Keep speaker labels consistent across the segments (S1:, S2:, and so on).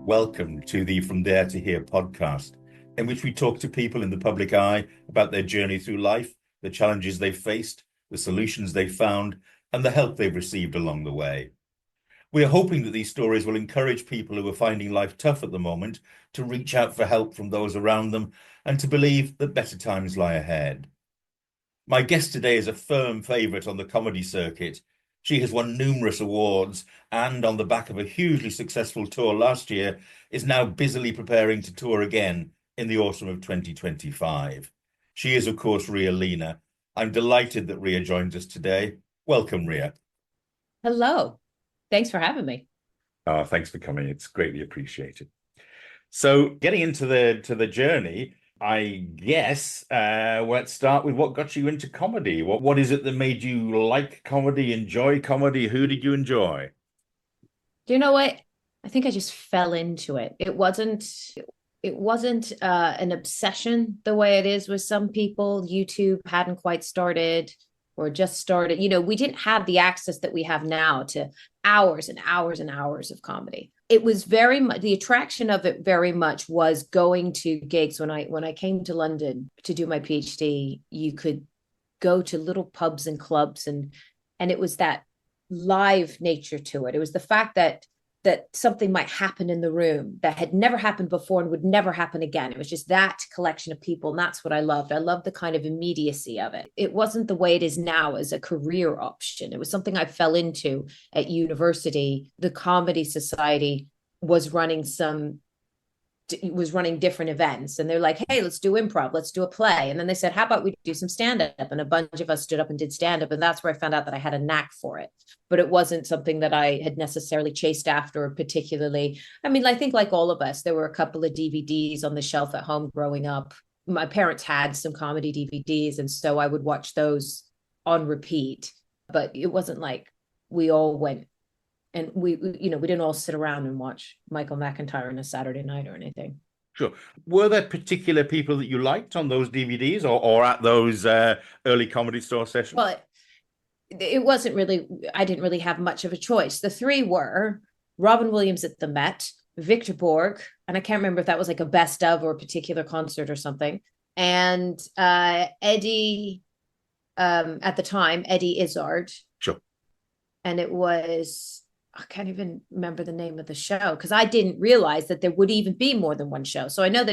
S1: Welcome to the From There to Here podcast, in which we talk to people in the public eye about their journey through life, the challenges they've faced, the solutions they've found, and the help they've received along the way. We are hoping that these stories will encourage people who are finding life tough at the moment to reach out for help from those around them and to believe that better times lie ahead. My guest today is a firm favourite on the comedy circuit. She has won numerous awards and, on the back of a hugely successful tour last year, is now busily preparing to tour again in the autumn of 2025. She is, of course, Ria Lina. I'm delighted that Ria joins us today. Welcome, Ria.
S2: Hello. Thanks for having me.
S1: Thanks for coming. It's greatly appreciated. So, getting into the journey, I guess let's start with what got you into comedy. What is it that made you like comedy, enjoy comedy? Who did you enjoy?
S2: You know what? I think I just fell into it. It wasn't an obsession the way it is with some people. YouTube hadn't quite started or just started. We didn't have the access that we have now to hours and hours and hours of comedy. It was very much the attraction of it very much was going to gigs. When I came to London to do my PhD, you could go to little pubs and clubs, and it was that live nature to it. It was the fact that something might happen in the room that had never happened before and would never happen again. It was just that collection of people. And that's what I loved. I loved the kind of immediacy of it. It wasn't the way it is now as a career option. It was something I fell into at university. The Comedy Society was running different events, and they're like, hey, let's do improv, let's do a play. And then they said, how about we do some stand-up? And a bunch of us stood up and did stand-up, and that's where I found out that I had a knack for it. But it wasn't something that I had necessarily chased after particularly. I mean, I think like all of us, there were a couple of DVDs on the shelf at home growing up. My parents had some comedy DVDs, and so I would watch those on repeat. But it wasn't like we all went and we didn't all sit around and watch Michael McIntyre on a Saturday night or anything.
S1: Sure. Were there particular people that you liked on those DVDs or at those early Comedy Store sessions?
S2: Well, it wasn't really, I didn't really have much of a choice. The three were Robin Williams at the Met, Victor Borg, and I can't remember if that was like a best of or a particular concert or something, and Eddie, at the time, Eddie Izzard.
S1: Sure.
S2: And it was, I can't even remember the name of the show because I didn't realize that there would even be more than one show. So I know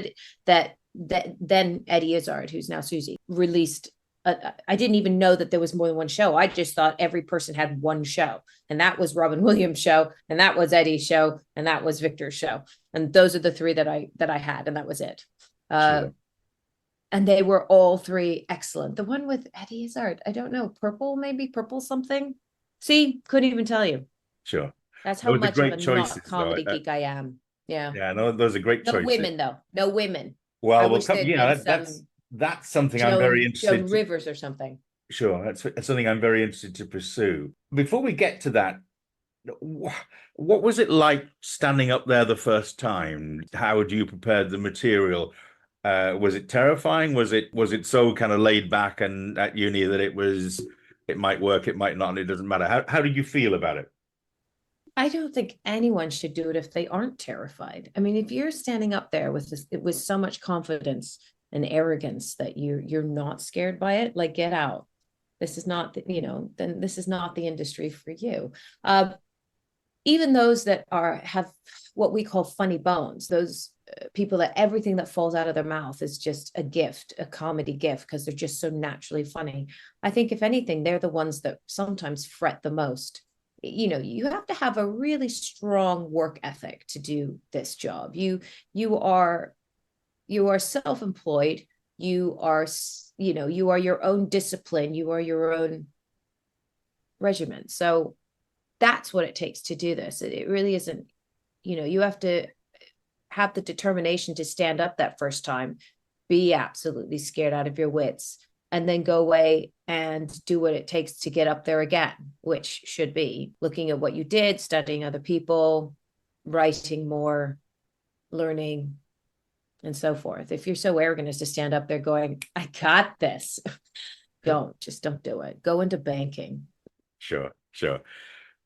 S2: that then Eddie Izzard, who's now Susie, released. I didn't even know that there was more than one show. I just thought every person had one show, and that was Robin Williams' show, and that was Eddie's show, and that was Victor's show, and those are the three that I had, and that was it.
S1: Sure.
S2: And they were all three excellent. The one with Eddie Izzard, I don't know, purple something. See, couldn't even tell you.
S1: Sure.
S2: That's how much of a
S1: choices,
S2: not comedy geek I am. Yeah.
S1: Yeah, no, those are great choices.
S2: No women, though. No women.
S1: Well, that's something I'm very interested
S2: Joan Rivers or something.
S1: Sure, that's something I'm very interested to pursue. Before we get to that, what was it like standing up there the first time? How had you prepared the material? Was it terrifying? Was it so kind of laid back and at uni that it might work, it might not, and it doesn't matter? How did you feel about it?
S2: I don't think anyone should do it if they aren't terrified. I mean, if you're standing up there with so much confidence and arrogance that you're not scared by it, like get out. This is not, then this is not the industry for you. Even those that have what we call funny bones, those people that everything that falls out of their mouth is just a gift, a comedy gift, because they're just so naturally funny. I think if anything, they're the ones that sometimes fret the most. You have to have a really strong work ethic to do this job. You are self-employed. You are your own discipline. You are your own regiment. So that's what it takes to do this. It really isn't, you have to have the determination to stand up that first time, be absolutely scared out of your wits, and then go away and do what it takes to get up there again, which should be looking at what you did, studying other people, writing more, learning, and so forth. If you're so arrogant as to stand up there going, I got this, don't do it. Go into banking.
S1: Sure.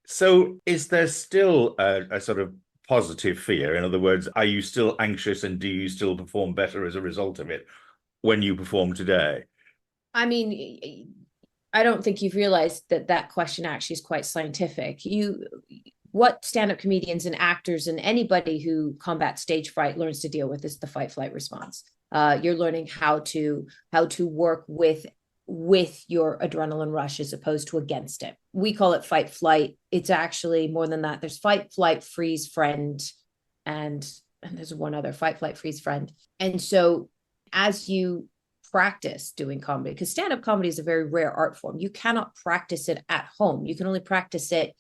S1: So is there still a sort of positive fear? In other words, are you still anxious and do you still perform better as a result of it when you perform today?
S2: I mean, I don't think you've realized that that question actually is quite scientific. What stand-up comedians and actors and anybody who combats stage fright learns to deal with is the fight flight response. You're learning how to work with your adrenaline rush as opposed to against it. We call it fight flight. It's actually more than that. There's fight flight freeze friend, and there's one other, fight flight freeze friend. And so as you practice doing comedy, because stand-up comedy is a very rare art form, you cannot practice it at home. You can only practice it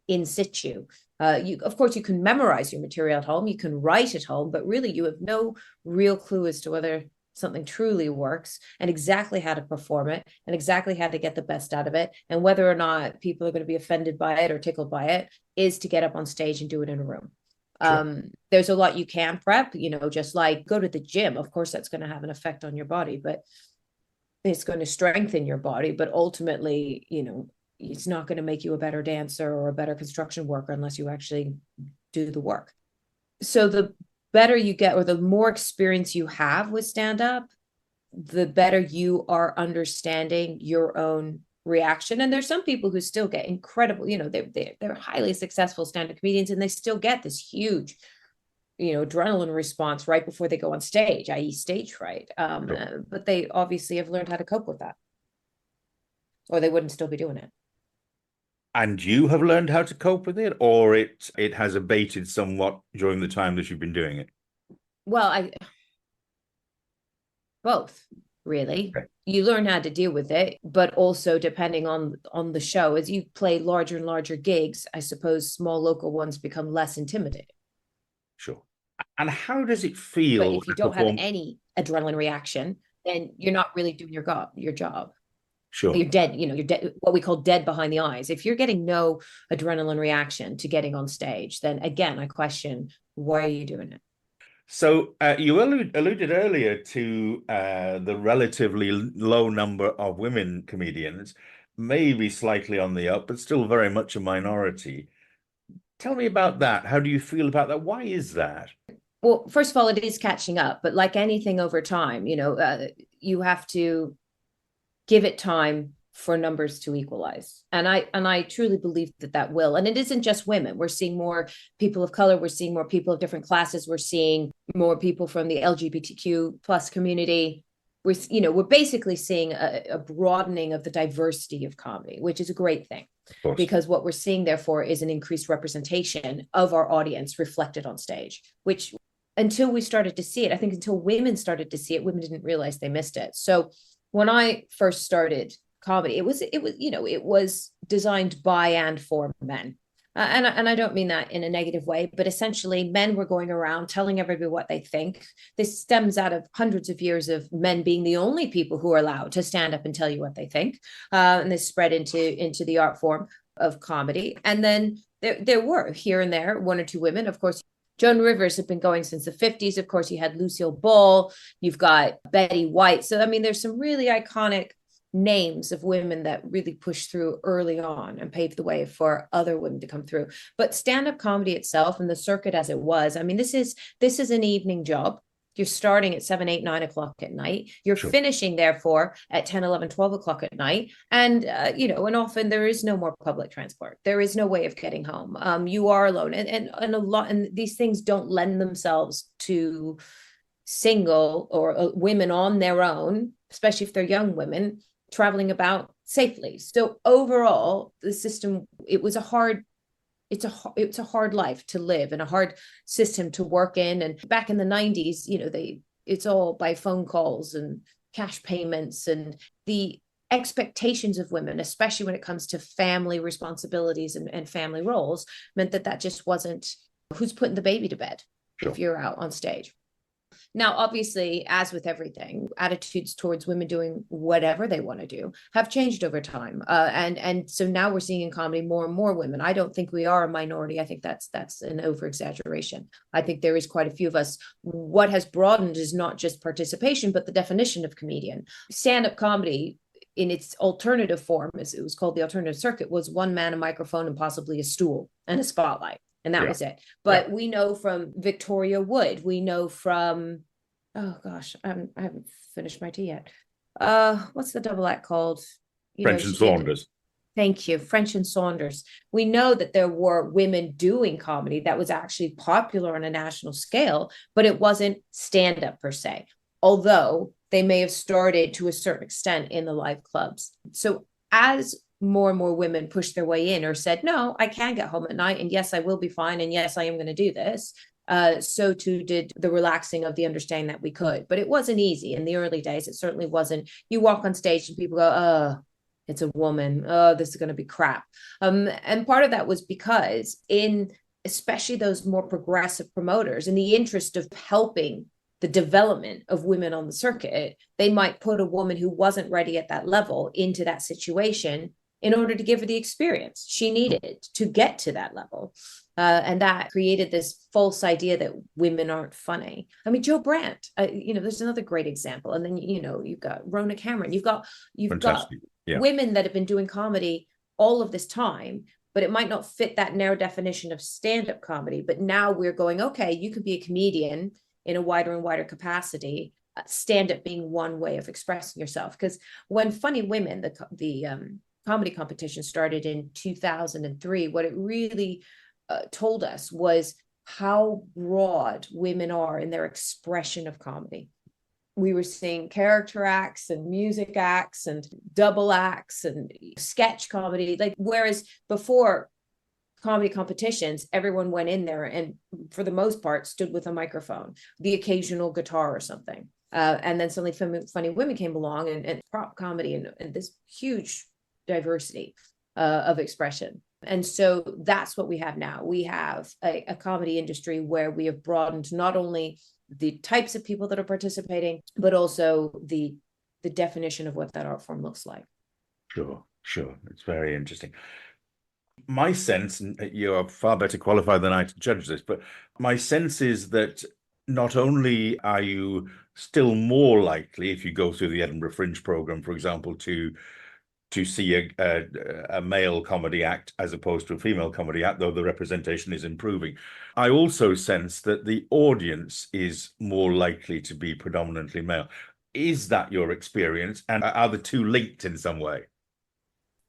S2: in situ. Of course, you can memorize your material at home, you can write at home, but really you have no real clue as to whether something truly works and exactly how to perform it and exactly how to get the best out of it, and whether or not people are going to be offended by it or tickled by it is to get up on stage and do it in a room. Sure. There's a lot you can prep, just like go to the gym. Of course, that's going to have an effect on your body, but it's going to strengthen your body. But ultimately, it's not going to make you a better dancer or a better construction worker unless you actually do the work. So the better you get, or the more experience you have with stand-up, the better you are understanding your own reaction. And there's some people who still get incredible, they're highly successful stand-up comedians, and they still get this huge, adrenaline response right before they go on stage, i.e. stage fright. But they obviously have learned how to cope with that, or they wouldn't still be doing it.
S1: And you have learned how to cope with it, or it has abated somewhat during the time that you've been doing it?
S2: Well, both, really. Okay. You learn how to deal with it, but also depending on the show, as you play larger and larger gigs, I suppose small local ones become less intimidating.
S1: Sure. And how does it feel?
S2: But if you don't have any adrenaline reaction, then you're not really doing your job.
S1: Sure.
S2: You're dead, you're dead, what we call dead behind the eyes. If you're getting no adrenaline reaction to getting on stage, then again, I question, why are you doing it?
S1: So you alluded earlier to the relatively low number of women comedians, maybe slightly on the up, but still very much a minority. Tell me about that. How do you feel about that? Why is that?
S2: Well, first of all, it is catching up, but like anything over time, you have to give it time for numbers to equalize. And I truly believe that will. And it isn't just women. We're seeing more people of color. We're seeing more people of different classes. We're seeing more people from the LGBTQ plus community. We're basically seeing a broadening of the diversity of comedy, which is a great thing, because what we're seeing, therefore, is an increased representation of our audience reflected on stage, which until we started to see it, I think until women started to see it, women didn't realize they missed it. So when I first started comedy, it was designed by and for men. And I don't mean that in a negative way, but essentially men were going around telling everybody what they think. This stems out of hundreds of years of men being the only people who are allowed to stand up and tell you what they think. And this spread into the art form of comedy. And then there were here and there one or two women, of course. Joan Rivers had been going since the 50s. Of course, you had Lucille Ball, you've got Betty White. So, I mean, there's some really iconic names of women that really pushed through early on and paved the way for other women to come through. But stand-up comedy itself and the circuit as it was, I mean, this is an evening job. You're starting at 7, 8, 9 o'clock at night. You're finishing, therefore, at 10, 11, 12 o'clock at night. And, and often there is no more public transport. There is no way of getting home. You are alone. And these things don't lend themselves to single or women on their own, especially if they're young women, traveling about safely. So overall, the system, it's a hard life to live and a hard system to work in. And back in the 90s, it's all by phone calls and cash payments, and the expectations of women, especially when it comes to family responsibilities and family roles, meant that just wasn't who's putting the baby to bed if you're out on stage. Now, obviously, as with everything, attitudes towards women doing whatever they want to do have changed over time. And so now we're seeing in comedy more and more women. I don't think we are a minority. I think that's an over-exaggeration. I think there is quite a few of us. What has broadened is not just participation, but the definition of comedian. Stand-up comedy in its alternative form, as it was called the alternative circuit, was one man, a microphone, and possibly a stool and a spotlight. And that was it. But we know from Victoria Wood, we know from, oh gosh, I haven't finished my tea yet. What's the double act called?
S1: French and Saunders.
S2: Thank you. French and Saunders. We know that there were women doing comedy that was actually popular on a national scale, but it wasn't stand-up per se, although they may have started to a certain extent in the live clubs. So as more and more women pushed their way in or said, no, I can get home at night, and yes, I will be fine, and yes, I am going to do this, so too did the relaxing of the understanding that we could. But it wasn't easy in the early days. It certainly wasn't. You walk on stage and people go, oh, it's a woman. Oh, this is going to be crap. And part of that was because in especially those more progressive promoters, in the interest of helping the development of women on the circuit, they might put a woman who wasn't ready at that level into that situation in order to give her the experience she needed to get to that level. And that created this false idea that women aren't funny. I mean, Joe Brandt, there's another great example. And then, you've got Rona Cameron, you've got women that have been doing comedy all of this time, but it might not fit that narrow definition of stand-up comedy. But now we're going, okay, you could be a comedian in a wider and wider capacity, stand-up being one way of expressing yourself. Because when Funny Women, the comedy competition started in 2003, what it really told us was how broad women are in their expression of comedy. We were seeing character acts and music acts and double acts and sketch comedy. Whereas before comedy competitions, everyone went in there and for the most part stood with a microphone, the occasional guitar or something. And then suddenly Funny Women came along and prop comedy and this huge diversity of expression. And so that's what we have now. We have a comedy industry where we have broadened not only the types of people that are participating, but also the definition of what that art form looks like.
S1: Sure. It's very interesting. My sense, and you are far better qualified than I to judge this, but my sense is that not only are you still more likely, if you go through the Edinburgh Fringe program, for example, to see a male comedy act as opposed to a female comedy act, though the representation is improving. I also sense that the audience is more likely to be predominantly male. Is that your experience? And are the two linked in some way?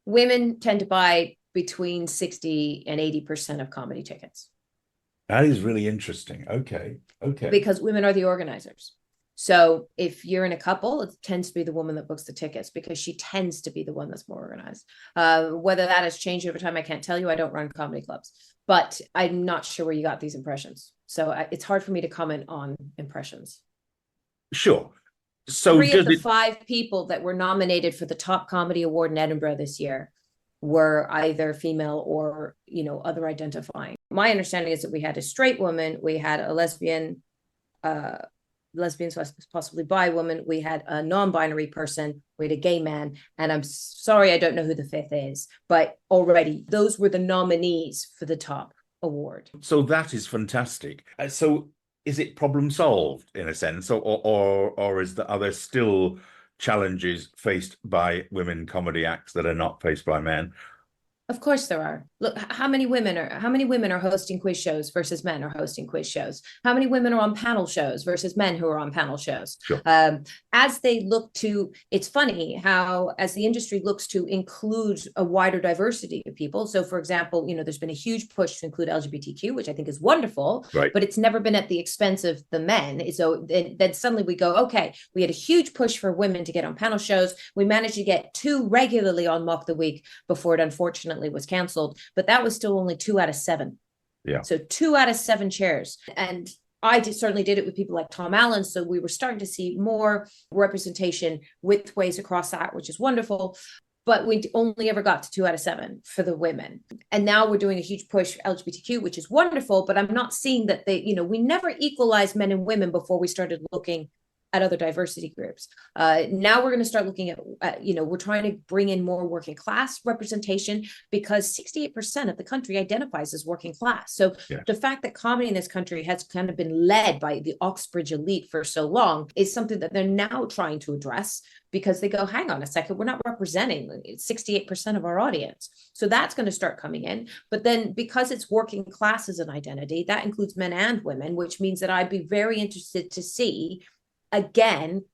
S2: Women tend to buy between 60 and 80% of comedy tickets.
S1: That is really interesting. Okay.
S2: Because women are the organizers. So if you're in a couple, it tends to be the woman that books the tickets because she tends to be the one that's more organized. Whether that has changed over time, I can't tell you. I don't run comedy clubs, but I'm not sure where you got these impressions. So it's hard for me to comment on impressions.
S1: Sure. So
S2: 3 of the 5 people that were nominated for the top comedy award in Edinburgh this year were either female or, other identifying. My understanding is that we had a straight woman, we had a lesbian, so possibly bi woman, we had a non-binary person, we had a gay man, and I'm sorry I don't know who the 5th is, but already those were the nominees for the top award.
S1: So that is fantastic. So is it problem solved in a sense, or are there still challenges faced by women comedy acts that are not faced by men?
S2: Of course there are. Look, how many women are hosting quiz shows versus men are hosting quiz shows? How many women are on panel shows versus men who are on panel shows?
S1: Sure.
S2: As they look to, it's funny how as the industry looks to include a wider diversity of people. So for example, there's been a huge push to include LGBTQ, which I think is wonderful,
S1: right,
S2: but it's never been at the expense of the men. So then suddenly we go, okay, we had a huge push for women to get on panel shows. We managed to get 2 regularly on Mock the Week before it unfortunately was canceled, but that was still only 2 out of 7.
S1: Yeah.
S2: So 2 out of 7 chairs. And I certainly did it with people like Tom Allen. So we were starting to see more representation with ways across that, which is wonderful. But we only ever got to 2 out of 7 for the women. And now we're doing a huge push for LGBTQ, which is wonderful. But I'm not seeing that we never equalized men and women before we started looking at other diversity groups. Now we're going to start looking at, we're trying to bring in more working class representation, because 68% of the country identifies as working class. So the fact that comedy in this country has kind of been led by the Oxbridge elite for so long is something that they're now trying to address, because they go, hang on a second, we're not representing 68% of our audience. So that's going to start coming in. But then because it's working class as an identity, that includes men and women, which means that I'd be very interested to see, again,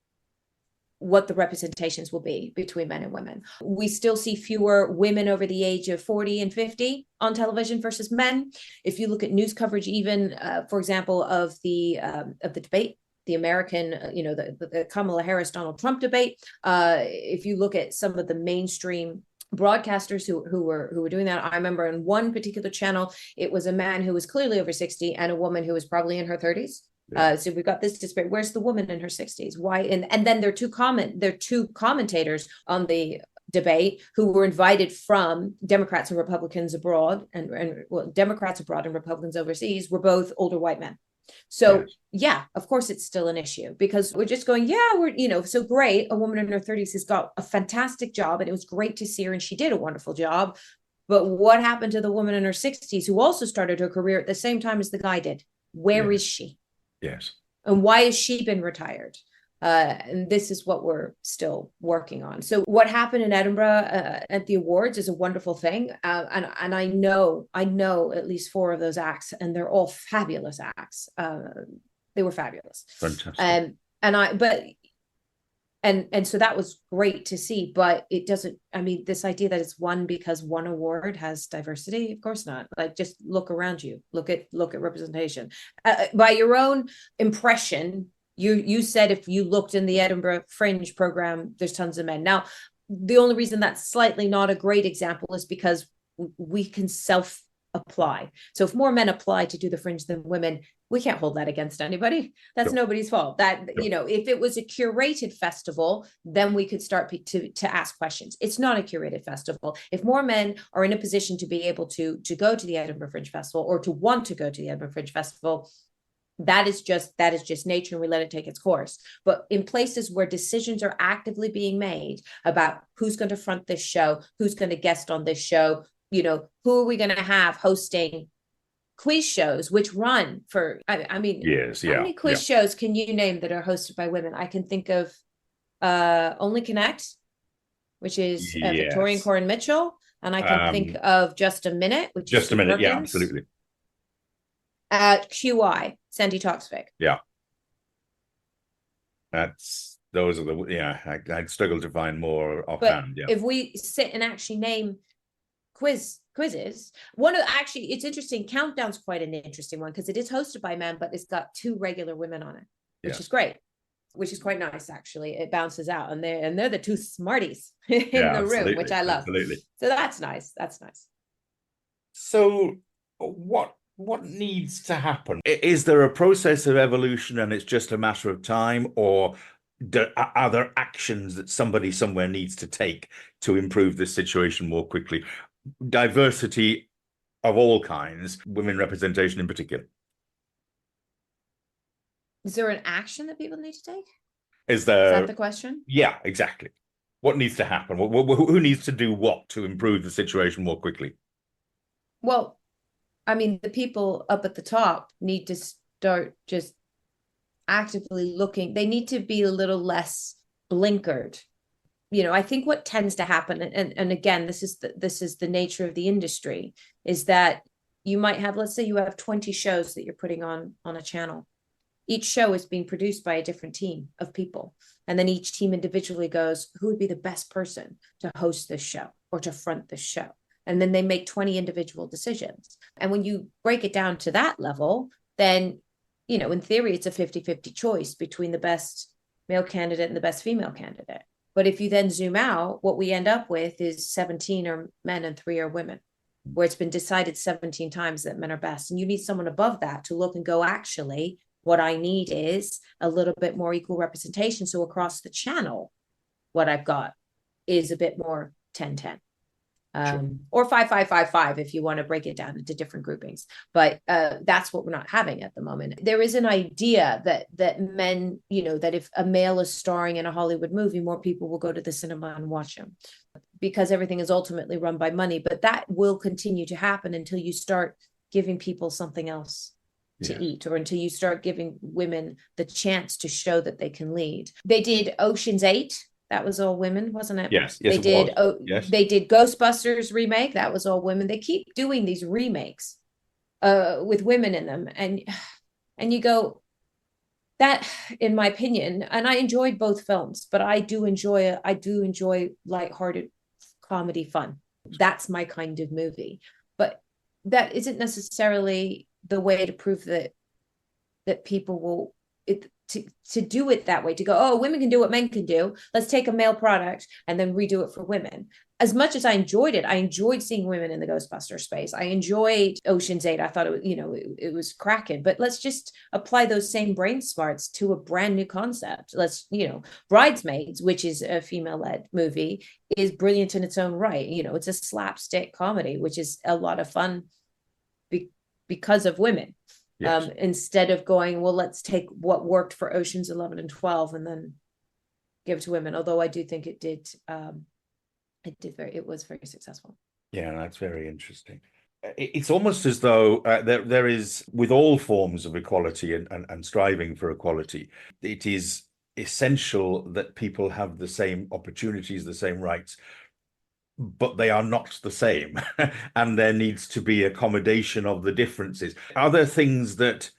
S2: what the representations will be between men and women. We still see fewer women over the age of 40 and 50 on television versus men. If you look at news coverage, even, for example, of the debate, the American, the Kamala Harris, Donald Trump debate, if you look at some of the mainstream broadcasters who were doing that, I remember in one particular channel, it was a man who was clearly over 60 and a woman who was probably in her 30s. So we've got this disparity. Where's the woman in her 60s? Why? And then there are two commentators on the debate who were invited from Democrats and Republicans abroad, and Democrats abroad and Republicans overseas were both older white men. So yeah, of course it's still an issue, because we're just going, we're, so great. A woman in her 30s has got a fantastic job, and it was great to see her, and she did a wonderful job. But what happened to the woman in her 60s who also started her career at the same time as the guy did? Where is she?
S1: Yes.
S2: And why has she been retired? And this is what we're still working on. So what happened in Edinburgh at the awards is a wonderful thing. And I know at least 4 of those acts, and they're all fabulous acts. They were fabulous.
S1: Fantastic.
S2: And so that was great to see, but it doesn't, this idea that it's won because one award has diversity, of course not. Like, just look around you, look at representation. By your own impression, you said if you looked in the Edinburgh Fringe program, there's tons of men. Now, the only reason that's slightly not a great example is because we can self-apply. So if more men apply to do the Fringe than women, we can't hold that against anybody. That's nobody's fault. That, if it was a curated festival, then we could start to ask questions. It's not a curated festival. If more men are in a position to be able to go to the Edinburgh Fringe Festival, or to want to go to the Edinburgh Fringe Festival, that is just nature, and we let it take its course. But in places where decisions are actively being made about who's going to front this show, who's going to guest on this show, who are we going to have hosting quiz shows, which run for,
S1: yes,
S2: how many quiz shows can you name that are hosted by women? I can think of Only Connect, which is Victoria and Corin Mitchell, and I can think of Just a Minute, which is Sue Perkins.
S1: Yeah, absolutely.
S2: QI, Sandy Toksvig.
S1: Yeah, those are the I'd struggle to find more offhand.
S2: If we sit and actually name quizzes, it's interesting. Countdown's quite an interesting one, because it is hosted by men, but it's got 2 regular women on it, which is great, which is quite nice, actually. It bounces out, and they're the 2 smarties in the room, which I love.
S1: Absolutely.
S2: So that's nice.
S1: So what needs to happen? Is there a process of evolution and it's just a matter of time, or are there actions that somebody somewhere needs to take to improve this situation more quickly? Diversity of all kinds, women representation in particular.
S2: Is there an action that people need to take?
S1: Is that
S2: the question?
S1: Yeah, exactly. What needs to happen? Who needs to do what to improve the situation more quickly?
S2: Well, the people up at the top need to start just actively looking. They need to be a little less blinkered. I think what tends to happen, and again, this is the nature of the industry, is that you might have, let's say you have 20 shows that you're putting on a channel. Each show is being produced by a different team of people. And then each team individually goes, who would be the best person to host this show or to front this show? And then they make 20 individual decisions. And when you break it down to that level, then, in theory, it's a 50-50 choice between the best male candidate and the best female candidate. But if you then zoom out, what we end up with is 17 are men and 3 are women, where it's been decided 17 times that men are best. And you need someone above that to look and go, actually, what I need is a little bit more equal representation. So across the channel, what I've got is a bit more 10-10.
S1: Sure.
S2: Or 5 5 5 5 if you want to break it down into different groupings. But that's what we're not having at the moment. There is an idea that men, that if a male is starring in a Hollywood movie, more people will go to the cinema and watch him, because everything is ultimately run by money. But that will continue to happen until you start giving people something else to eat, or until you start giving women the chance to show that they can lead. They did Ocean's 8. That was all women, wasn't it?
S1: Yes,
S2: They
S1: it
S2: did.
S1: was. Yes.
S2: They did Ghostbusters remake. That was all women. They keep doing these remakes with women in them, and you go, that, in my opinion, and I enjoyed both films, but I do enjoy lighthearted comedy fun. That's my kind of movie. But that isn't necessarily the way to prove that people will to do it that way, to go, oh, women can do what men can do, let's take a male product and then redo it for women. As much as I enjoyed seeing women in the Ghostbuster space. I enjoyed Ocean's 8. I thought it was cracking. But let's just apply those same brain smarts to a brand new concept. Bridesmaids, which is a female-led movie, is brilliant in its own right. It's a slapstick comedy, which is a lot of fun because of women. Yes. Instead of going, well, let's take what worked for Oceans 11 and 12 and then give it to women. Although I do think it was very successful.
S1: Yeah, that's very interesting. It's almost as though there is, with all forms of equality and striving for equality, it is essential that people have the same opportunities, the same rights, but they are not the same. And there needs to be accommodation of the differences. Are there things that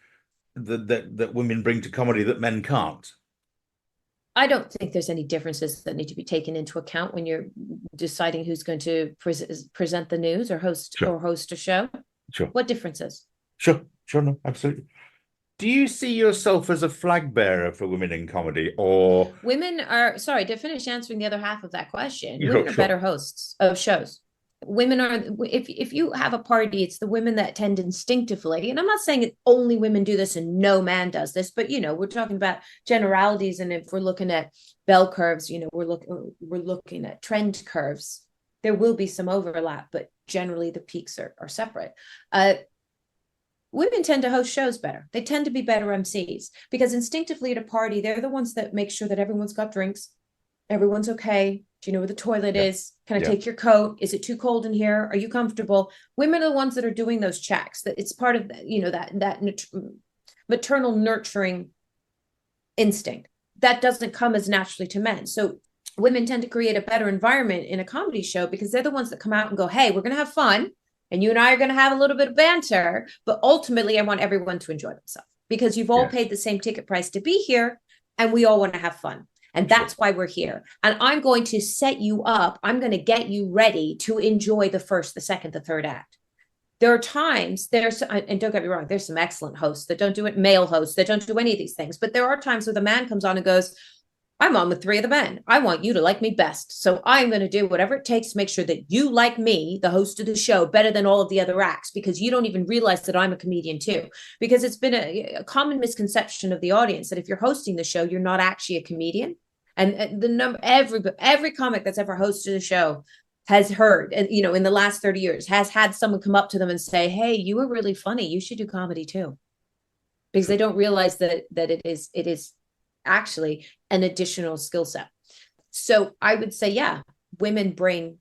S1: women bring to comedy that men can't?
S2: I don't think there's any differences that need to be taken into account when you're deciding who's going to present the news or host a show.
S1: Sure.
S2: What differences?
S1: Sure, no, absolutely. Do you see yourself as a flag bearer for women in comedy, or
S2: women are, sorry, to finish answering the other half of that question, women are better hosts of shows. Women are, if you have a party, it's the women that tend instinctively, and I'm not saying that only women do this and no man does this, but we're talking about generalities. And if we're looking at bell curves, we're looking at trend curves, there will be some overlap, but generally the peaks are separate. Women tend to host shows better. They tend to be better MCs because instinctively at a party, they're the ones that make sure that everyone's got drinks. Everyone's okay. Do you know where the toilet is? Can I take your coat? Is it too cold in here? Are you comfortable? Women are the ones that are doing those checks. That it's part of that maternal nurturing instinct that doesn't come as naturally to men. So women tend to create a better environment in a comedy show because they're the ones that come out and go, hey, we're going to have fun. And you and I are going to have a little bit of banter, but ultimately I want everyone to enjoy themselves because you've all paid the same ticket price to be here and we all want to have fun. And that's why we're here. And I'm going to set you up. I'm going to get you ready to enjoy the first, the second, the third act. There are times and don't get me wrong, there's some excellent hosts that don't do it, male hosts that don't do any of these things. But there are times where the man comes on and goes, I'm on with 3 of the men. I want you to like me best. So I'm going to do whatever it takes to make sure that you like me, the host of the show, better than all of the other acts, because you don't even realize that I'm a comedian too. Because it's been a common misconception of the audience that if you're hosting the show, you're not actually a comedian. And the number, every comic that's ever hosted a show has heard, and in the last 30 years, has had someone come up to them and say, hey, you were really funny. You should do comedy too. Because they don't realize that it is actually an additional skill set. So I would say, women bring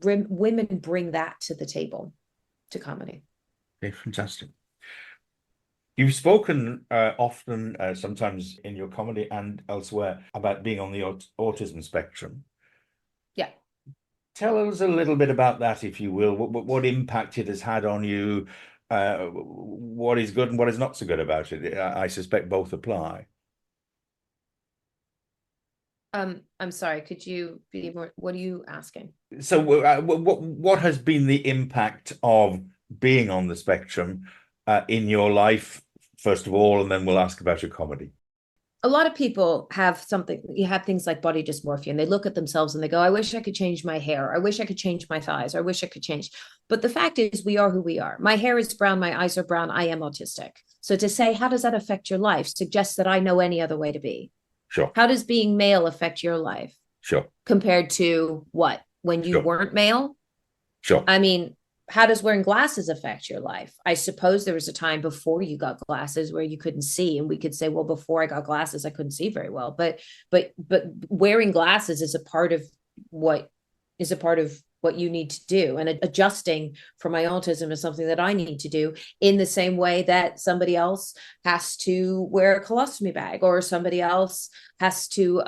S2: that to the table, to comedy.
S1: Okay, fantastic. You've spoken often, sometimes in your comedy and elsewhere, about being on the autism spectrum.
S2: Yeah.
S1: Tell us a little bit about that, if you will. What impact it has had on you, what is good and what is not so good about it. I suspect both apply.
S2: I'm sorry, could you be more, what are you asking?
S1: So what has been the impact of being on the spectrum in your life, first of all, and then we'll ask about your comedy?
S2: A lot of people have things like body dysmorphia, and they look at themselves and they go, I wish I could change my hair. I wish I could change my thighs. I wish I could change. But the fact is, we are who we are. My hair is brown. My eyes are brown. I am autistic. So to say, how does that affect your life, suggests that I know any other way to be.
S1: Sure.
S2: How does being male affect your life?
S1: Sure.
S2: Compared to what? When you weren't male?
S1: Sure.
S2: I mean, how does wearing glasses affect your life? I suppose there was a time before you got glasses where you couldn't see, and we could say, well, before I got glasses, I couldn't see very well. But wearing glasses is a part of what what you need to do, and adjusting for my autism is something that I need to do, in the same way that somebody else has to wear a colostomy bag, or somebody else has to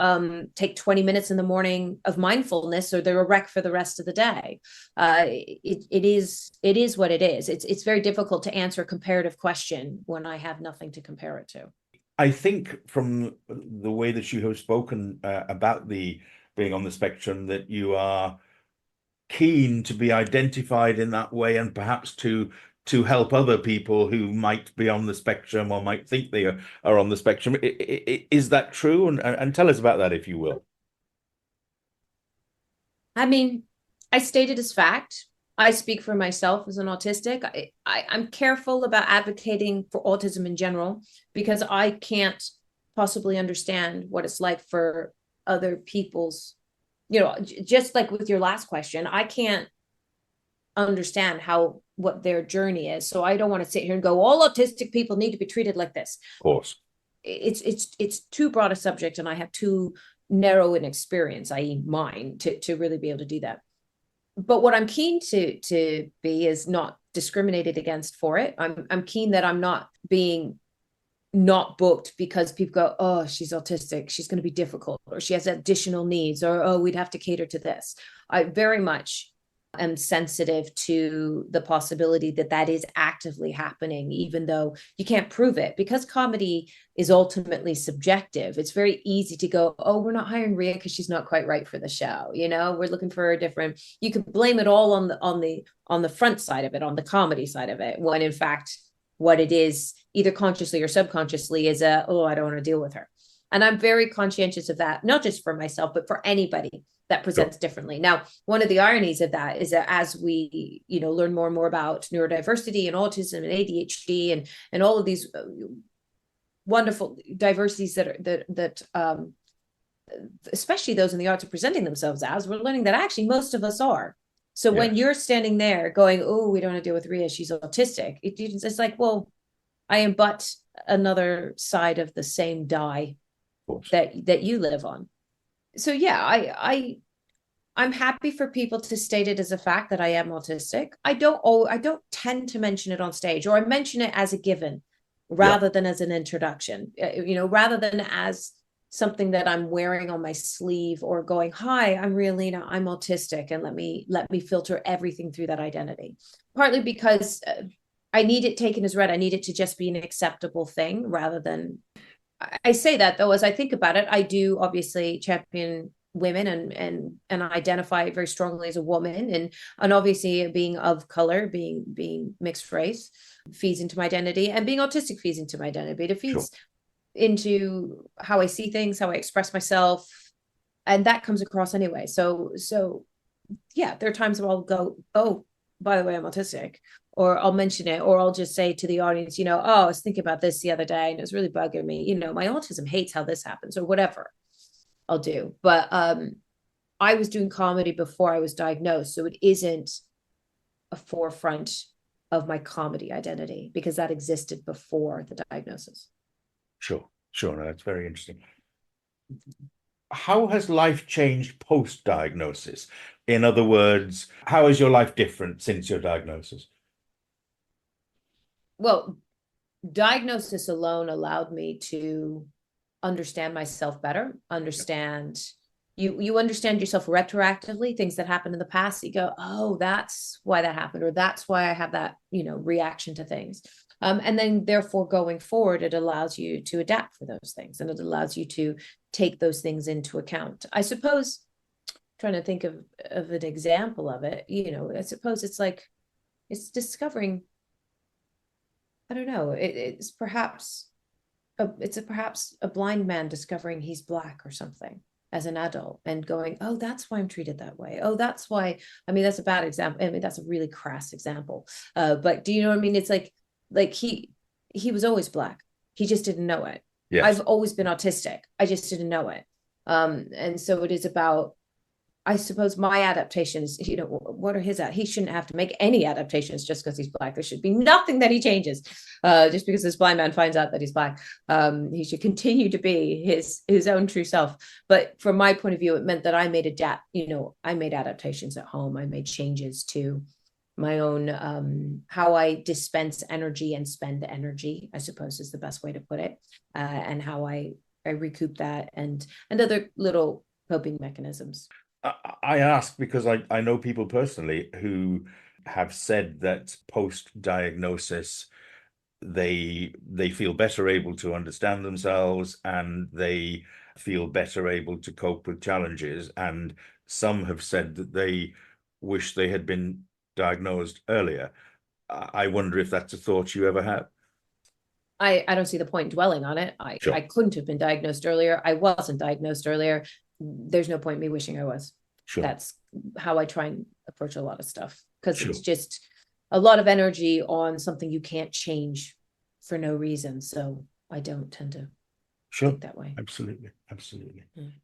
S2: take 20 minutes in the morning of mindfulness, or they're a wreck for the rest of the day. It is what it is. It's very difficult to answer a comparative question when I have nothing to compare it to.
S1: I think from the way that you have spoken about the being on the spectrum, that you are keen to be identified in that way, and perhaps to help other people who might be on the spectrum or might think they are on the spectrum. Is that true? And tell us about that, if you will.
S2: I mean, I state it as fact. I speak for myself as an autistic. I'm careful about advocating for autism in general, because I can't possibly understand what it's like for other people's, just like with your last question, I can't understand what their journey is. So I don't want to sit here and go, all autistic people need to be treated like this.
S1: Of course.
S2: It's too broad a subject, and I have too narrow an experience, i.e. mine, to really be able to do that. But what I'm keen to be is not discriminated against for it. I'm keen that I'm not being not booked because people go, oh, she's autistic, she's going to be difficult, or she has additional needs, or oh, we'd have to cater to this. I very much am sensitive to the possibility that that is actively happening, even though you can't prove it, because comedy is ultimately subjective. It's very easy to go, oh, we're not hiring Ria because she's not quite right for the show. We're looking for a different, you could blame it all on the front side of it, on the comedy side of it, when in fact what it is, either consciously or subconsciously, is oh, I don't want to deal with her. And I'm very conscientious of that, not just for myself, but for anybody that presents differently. Now, one of the ironies of that is that as we, learn more and more about neurodiversity and autism and ADHD and all of these wonderful diversities that especially those in the arts are presenting themselves as, we're learning that actually most of us are. So when you're standing there going, oh, we don't want to deal with Ria, she's autistic, it's like, well, I am but another side of the same die that you live on. So yeah, I'm happy for people to state it as a fact that I am autistic. I don't tend to mention it on stage, or I mention it as a given rather than as an introduction, rather than as something that I'm wearing on my sleeve, or going, hi, I'm Ria Lina, I'm autistic, and let me filter everything through that identity. Partly because I need it taken as read. I need it to just be an acceptable thing, rather than, I say that though, as I think about it, I do obviously champion women and identify very strongly as a woman, and obviously being of color, being mixed race feeds into my identity, and being autistic feeds into my identity. It feeds into how I see things, how I express myself, and that comes across anyway. So yeah, there are times where I'll go, oh, by the way, I'm autistic, or I'll mention it, or I'll just say to the audience, oh, I was thinking about this the other day and it was really bugging me. My autism hates how this happens, or whatever I'll do. But I was doing comedy before I was diagnosed, so it isn't a forefront of my comedy identity, because that existed before the diagnosis.
S1: Sure. No, that's very interesting. How has life changed post-diagnosis? In other words, how is your life different since your diagnosis?
S2: Well, diagnosis alone allowed me to understand myself better, understand you understand yourself retroactively, things that happened in the past. You go, oh, that's why that happened, or that's why I have that, reaction to things. And then therefore going forward, it allows you to adapt for those things, and it allows you to take those things into account. I suppose, trying to think of an example of it, I suppose it's discovering, I don't know, it's perhaps a blind man discovering he's Black or something as an adult, and going, oh, that's why I'm treated that way. Oh, that's why, that's a bad example. That's a really crass example. But do you know what I mean? It's like he was always Black. He just didn't know it. Yes. I've always been autistic. I just didn't know it. And so it is about, I suppose my adaptations, what are his? He shouldn't have to make any adaptations just because he's Black. There should be nothing that he changes, just because this blind man finds out that he's Black. He should continue to be his own true self. But from my point of view, it meant that I made I made adaptations at home. I made changes to my own how I dispense energy and spend energy, I suppose is the best way to put it, and how I recoup that and other little coping mechanisms.
S1: I ask because I know people personally who have said that post-diagnosis they feel better able to understand themselves and they feel better able to cope with challenges. And some have said that they wish they had been diagnosed earlier. I wonder if that's a thought you ever have.
S2: I don't see the point dwelling on it. I
S1: Sure,
S2: couldn't have been diagnosed earlier. I wasn't diagnosed earlier. There's no point in me wishing I was.
S1: sure,
S2: That's how I try and approach a lot of stuff, because
S1: sure,
S2: it's just a lot of energy on something you can't change for no reason. So I don't tend to
S1: sure.
S2: think that way.
S1: Absolutely, absolutely.
S2: Mm.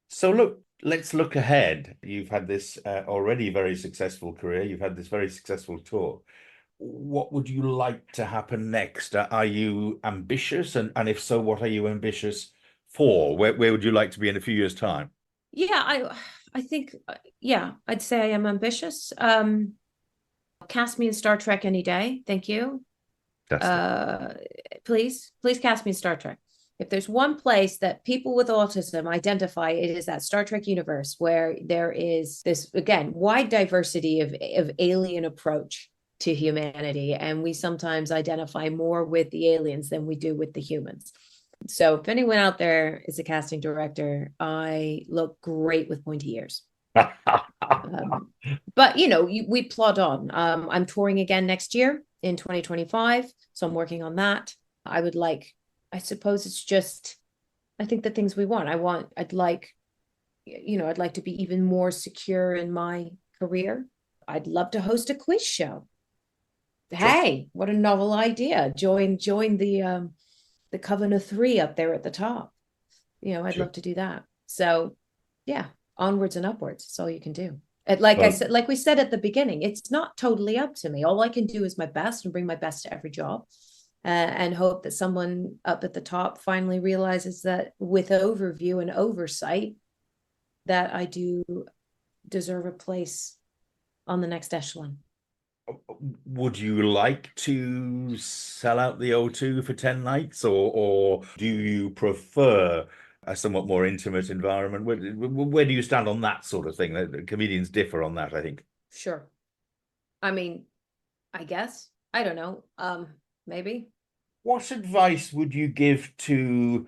S1: So look, let's look ahead. You've had this already very successful career. You've had this very successful tour. What would you like to happen next? Are you ambitious? And if so, what are you ambitious for? Where would you like to be in a few years' time?
S2: Yeah, I think yeah, I'd say I am ambitious. Cast me in Star Trek any day. Thank you.
S1: That's the
S2: Uh, please cast me in Star Trek. If there's one place that people with autism identify, it is that Star Trek universe where there is this, again, wide diversity of alien approach to humanity. And we sometimes identify more with the aliens than we do with the humans. So if anyone out there is a casting director, I look great with pointy ears. But we plod on. I'm touring again next year in 2025, so I'm working on that. I suppose it's just, I think the things we want. I'd like to be even more secure in my career. I'd love to host a quiz show.
S1: Sure.
S2: Hey, what a novel idea! Join the Coven of Three up there at the top. I'd
S1: Sure.
S2: love to do that. So, yeah, onwards and upwards. That's all you can do. Like I
S1: Well,
S2: said, like we said at the beginning, it's not totally up to me. All I can do is my best and bring my best to every job, and hope that someone up at the top finally realizes that with overview and oversight, that I do deserve a place on the next echelon.
S1: would you like to sell out the O2 for 10 nights, or do you prefer a somewhat more intimate environment? Where do you stand on that sort of thing? Comedians differ on that, I think.
S2: Sure. I mean, I guess. I don't know. Maybe.
S1: What advice would you give to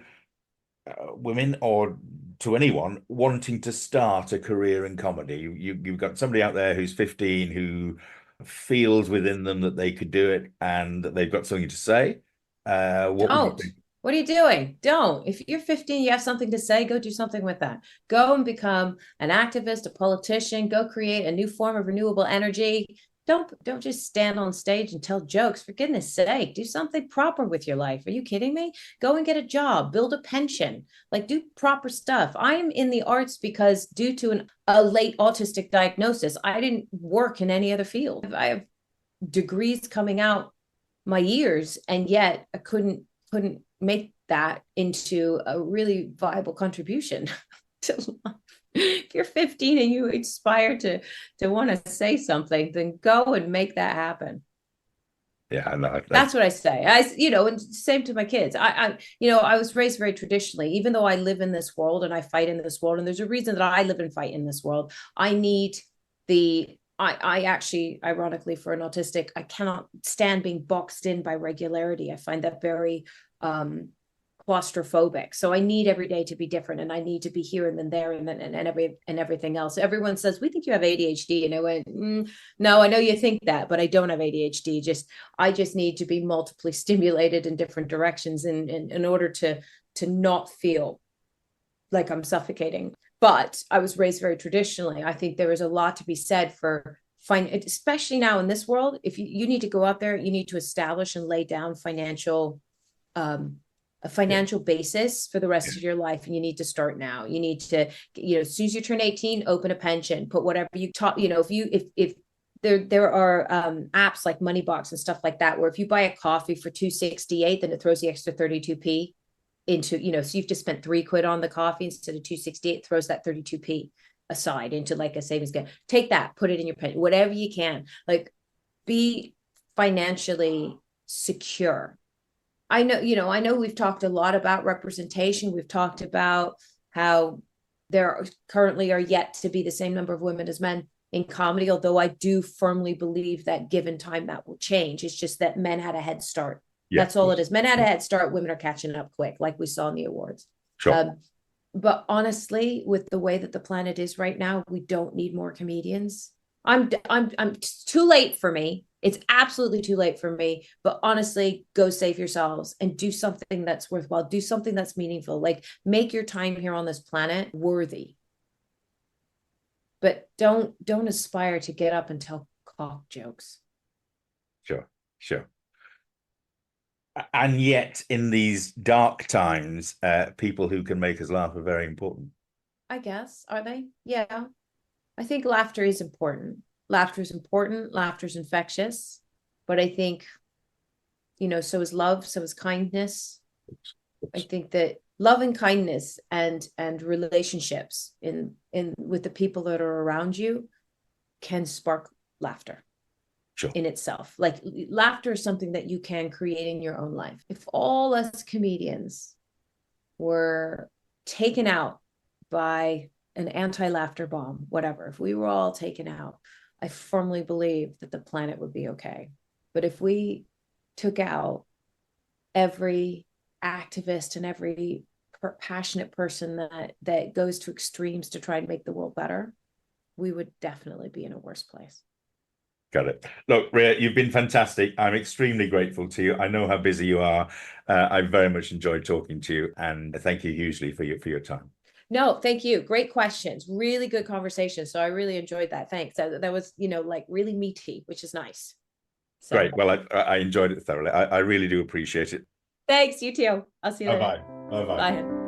S1: women or to anyone wanting to start a career in comedy? You've got somebody out there who's 15 who feels within them that they could do it and that they've got something to say. What would you
S2: Don't.
S1: think?
S2: What are you doing? Don't. If you're 15, you have something to say, go do something with that. Go and become an activist, a politician, go create a new form of renewable energy. Don't just stand on stage and tell jokes. For goodness sake, do something proper with your life. Are you kidding me? Go and get a job, build a pension, like do proper stuff. I'm in the arts because due to a late autistic diagnosis, I didn't work in any other field. I have degrees coming out my ears, and yet I couldn't make that into a really viable contribution to life. If you're 15 and you aspire to want to say something, then go and make that happen.
S1: Yeah, no,
S2: That's what I say. And same to my kids. I was raised very traditionally, even though I live in this world and I fight in this world, and there's a reason that I live and fight in this world. I need I actually, ironically, for an autistic, I cannot stand being boxed in by regularity. I find that very claustrophobic. So I need every day to be different, and I need to be here and then there and everything else. Everyone says, we think you have ADHD. And I went, no, I know you think that, but I don't have ADHD. I just need to be multiply stimulated in different directions in order to not feel like I'm suffocating. But I was raised very traditionally. I think there is a lot to be said for especially now in this world. If you need to go out there, you need to establish and lay down financial a financial basis for the rest of your life, and you need to start now. You need to, as soon as you turn 18, open a pension, put whatever you taught, if there are apps like Moneybox and stuff like that, where if you buy a coffee for 268, then it throws the extra 32p into, so you've just spent £3 on the coffee instead of 268, throws that 32p aside into like a savings account. Take that, put it in your pension, whatever you can, like be financially secure. I know we've talked a lot about representation. We've talked about how there currently are yet to be the same number of women as men in comedy, although I do firmly believe that given time that will change. It's just that men had a head start. Yeah. That's all it is. Men had a head start. Women are catching up quick, like we saw in the awards.
S1: Sure.
S2: But honestly, with the way that the planet is right now, we don't need more comedians. I'm too late for me. It's absolutely too late for me. But honestly, go save yourselves and do something that's worthwhile. Do something that's meaningful. Like make your time here on this planet worthy. But don't aspire to get up and tell cock jokes.
S1: Sure. And yet, in these dark times, people who can make us laugh are very important.
S2: I guess. Are they? Yeah. I think laughter is important. Laughter is important. Laughter is infectious. But I think, so is love, so is kindness. I think that love and kindness and relationships in with the people that are around you can spark laughter. Sure. In itself. Like laughter is something that you can create in your own life. If all us comedians were taken out by an anti-laughter bomb, whatever, if we were all taken out, I firmly believe that the planet would be okay. But if we took out every activist and every passionate person that goes to extremes to try and make the world better, we would definitely be in a worse place.
S1: Got it. Look, Ria, you've been fantastic. I'm extremely grateful to you. I know how busy you are. I very much enjoyed talking to you, and thank you hugely for your time.
S2: No, thank you. Great questions. Really good conversation. So I really enjoyed that. Thanks. That was, like really meaty, which is nice.
S1: So. Great. Well, I enjoyed it thoroughly. I really do appreciate it.
S2: Thanks. You too. I'll see you later.
S1: Bye-bye. Bye-bye.
S2: Bye.